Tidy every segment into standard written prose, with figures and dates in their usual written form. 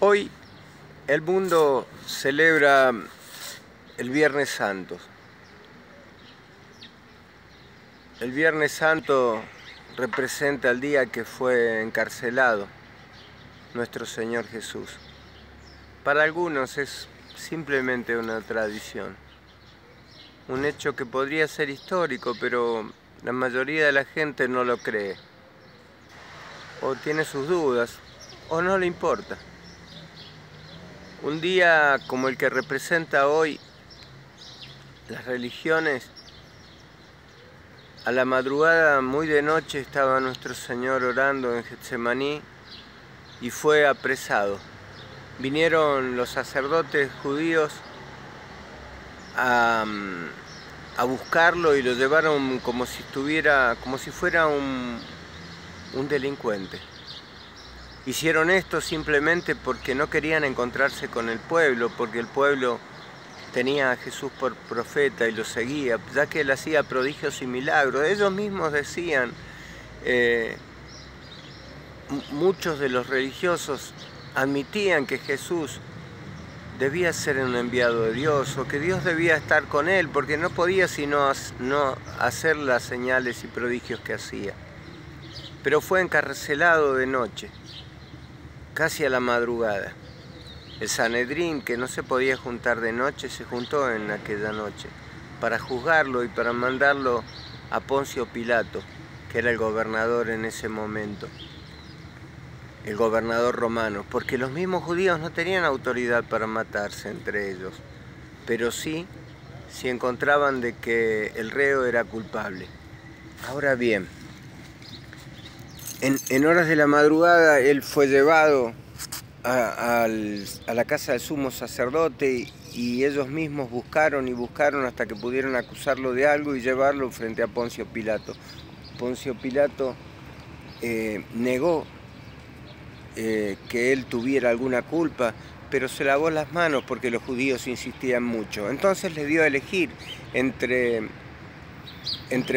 Hoy el mundo celebra el Viernes Santo. El Viernes Santo representa el día que fue encarcelado nuestro Señor Jesús. Para algunos es simplemente una tradición, un hecho que podría ser histórico, pero la mayoría de la gente no lo cree, o tiene sus dudas, o no le importa. Un día como el que representa hoy las religiones, a la madrugada, muy de noche, estaba nuestro Señor orando en Getsemaní y fue apresado. Vinieron los sacerdotes judíos a buscarlo y lo llevaron como si fuera un delincuente. Hicieron esto simplemente porque no querían encontrarse con el pueblo, porque el pueblo tenía a Jesús por profeta y lo seguía, ya que él hacía prodigios y milagros. Ellos mismos decían, muchos de los religiosos admitían que Jesús debía ser un enviado de Dios, o que Dios debía estar con él, porque no podía sino no hacer las señales y prodigios que hacía. Pero fue encarcelado de noche, casi a la madrugada. El Sanedrín, que no se podía juntar de noche, se juntó en aquella noche para juzgarlo y para mandarlo a Poncio Pilato, que era el gobernador en ese momento, el gobernador romano, porque los mismos judíos no tenían autoridad para matarse entre ellos, pero sí si encontraban de que el reo era culpable. Ahora bien, en horas de la madrugada él fue llevado a la casa del sumo sacerdote y ellos mismos buscaron y buscaron hasta que pudieron acusarlo de algo y llevarlo frente a Poncio Pilato. Poncio Pilato negó que él tuviera alguna culpa, pero se lavó las manos porque los judíos insistían mucho. Entonces le dio a elegir entre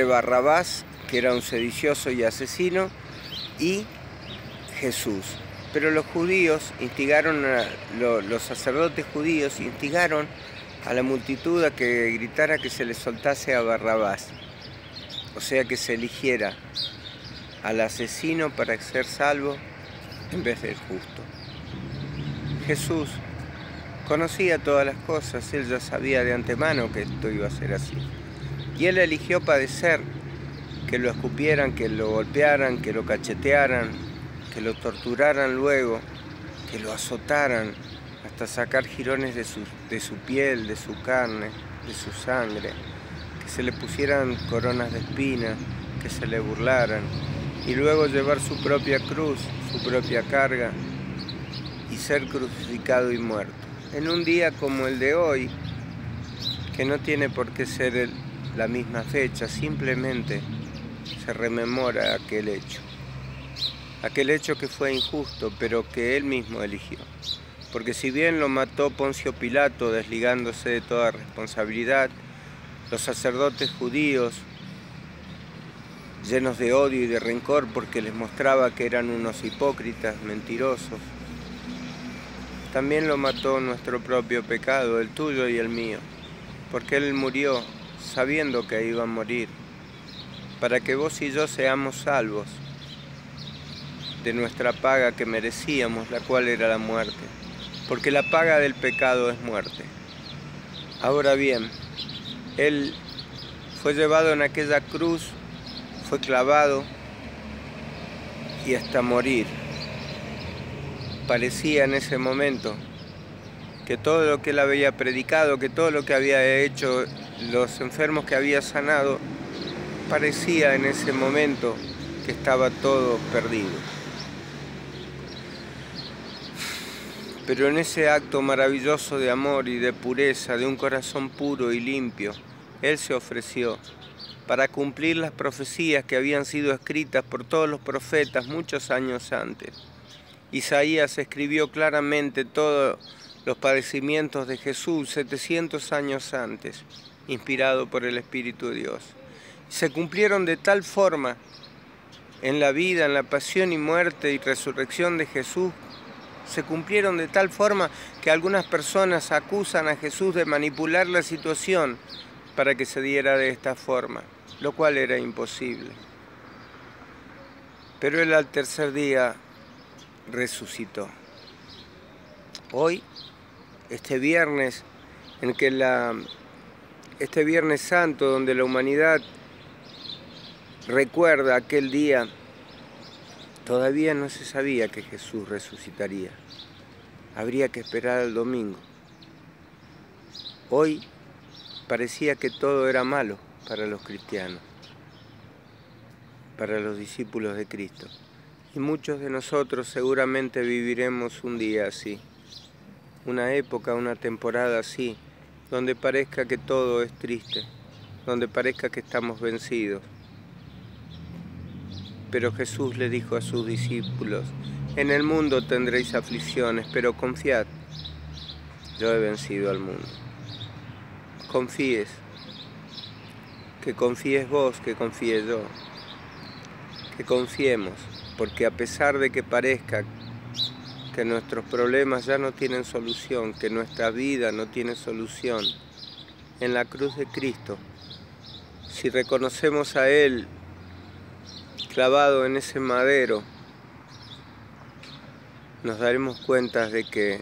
Barrabás, que era un sedicioso y asesino, y Jesús. Pero los judíos los sacerdotes judíos instigaron a la multitud a que gritara que se le soltase a Barrabás, o sea que se eligiera al asesino para ser salvo en vez del justo. Jesús conocía todas las cosas, él ya sabía de antemano que esto iba a ser así. Y él eligió padecer, que lo escupieran, que lo golpearan, que lo cachetearan, que lo torturaran luego, que lo azotaran hasta sacar jirones de su piel, de su carne, de su sangre, que se le pusieran coronas de espinas, que se le burlaran, y luego llevar su propia cruz, su propia carga, y ser crucificado y muerto. En un día como el de hoy, que no tiene por qué ser la misma fecha, simplemente se rememora aquel hecho que fue injusto, pero que él mismo eligió. Porque si bien lo mató Poncio Pilato desligándose de toda responsabilidad, los sacerdotes judíos, llenos de odio y de rencor porque les mostraba que eran unos hipócritas, mentirosos, también lo mató nuestro propio pecado, el tuyo y el mío, porque él murió sabiendo que iba a morir, para que vos y yo seamos salvos de nuestra paga que merecíamos, la cual era la muerte, porque la paga del pecado es muerte. Ahora bien, él fue llevado en aquella cruz, fue clavado y hasta morir. Parecía en ese momento que todo lo que él había predicado, que todo lo que había hecho, los enfermos que había sanado, parecía en ese momento que estaba todo perdido. Pero en ese acto maravilloso de amor y de pureza, de un corazón puro y limpio, él se ofreció para cumplir las profecías que habían sido escritas por todos los profetas muchos años antes. Isaías escribió claramente todos los padecimientos de Jesús 700 años antes, inspirado por el Espíritu de Dios. Se cumplieron de tal forma en la vida, en la pasión y muerte y resurrección de Jesús, se cumplieron de tal forma que algunas personas acusan a Jesús de manipular la situación para que se diera de esta forma, lo cual era imposible. Pero Él al tercer día resucitó. Hoy, este viernes, este Viernes Santo, donde la humanidad recuerda aquel día, todavía no se sabía que Jesús resucitaría. Habría que esperar al domingo. Hoy parecía que todo era malo para los cristianos, para los discípulos de Cristo. Y muchos de nosotros seguramente viviremos un día así, una época, una temporada así, donde parezca que todo es triste, donde parezca que estamos vencidos. Pero Jesús le dijo a sus discípulos: en el mundo tendréis aflicciones, pero confiad, yo he vencido al mundo. Confíes, que confíes vos, que confíe yo, que confiemos, porque a pesar de que parezca que nuestros problemas ya no tienen solución, que nuestra vida no tiene solución, en la cruz de Cristo, si reconocemos a Él clavado en ese madero, nos daremos cuenta de que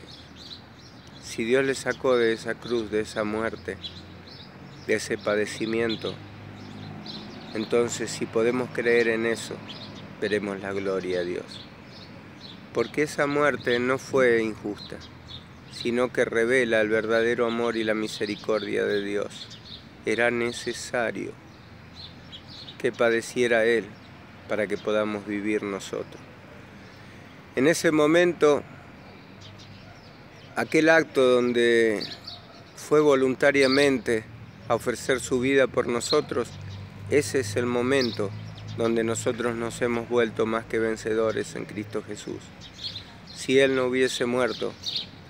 si Dios le sacó de esa cruz, de esa muerte, de ese padecimiento, entonces si podemos creer en eso, veremos la gloria a Dios. Porque esa muerte no fue injusta, sino que revela el verdadero amor y la misericordia de Dios. Era necesario que padeciera Él para que podamos vivir nosotros. En ese momento, aquel acto donde fue voluntariamente a ofrecer su vida por nosotros, ese es el momento donde nosotros nos hemos vuelto más que vencedores en Cristo Jesús. Si Él no hubiese muerto,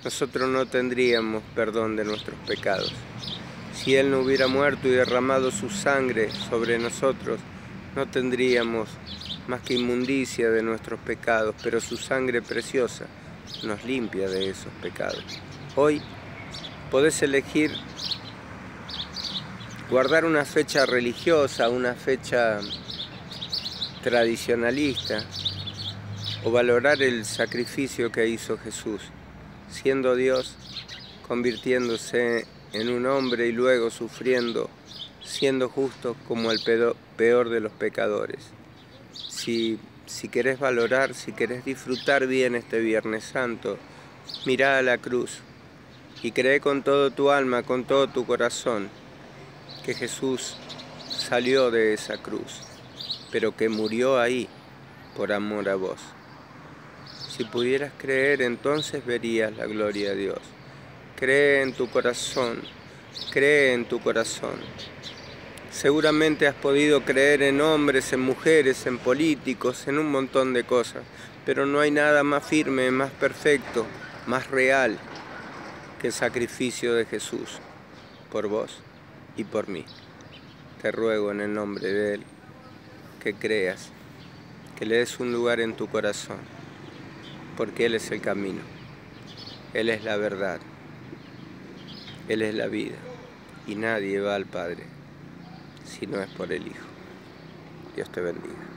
nosotros no tendríamos perdón de nuestros pecados. Si Él no hubiera muerto y derramado su sangre sobre nosotros, no tendríamos más que inmundicia de nuestros pecados, pero su sangre preciosa nos limpia de esos pecados. Hoy podés elegir guardar una fecha religiosa, una fecha tradicionalista, o valorar el sacrificio que hizo Jesús, siendo Dios, convirtiéndose en un hombre y luego sufriendo, siendo justo como el peor de los pecadores. Si querés valorar, si querés disfrutar bien este Viernes Santo, mirá a la cruz y cree con todo tu alma, con todo tu corazón, que Jesús salió de esa cruz, pero que murió ahí por amor a vos. Si pudieras creer, entonces verías la gloria de Dios. Cree en tu corazón, cree en tu corazón. Seguramente has podido creer en hombres, en mujeres, en políticos, en un montón de cosas, pero no hay nada más firme, más perfecto, más real que el sacrificio de Jesús por vos y por mí. Te ruego en el nombre de Él que creas, que le des un lugar en tu corazón, porque Él es el camino, Él es la verdad, Él es la vida, y nadie va al Padre si no es por el Hijo. Dios te bendiga.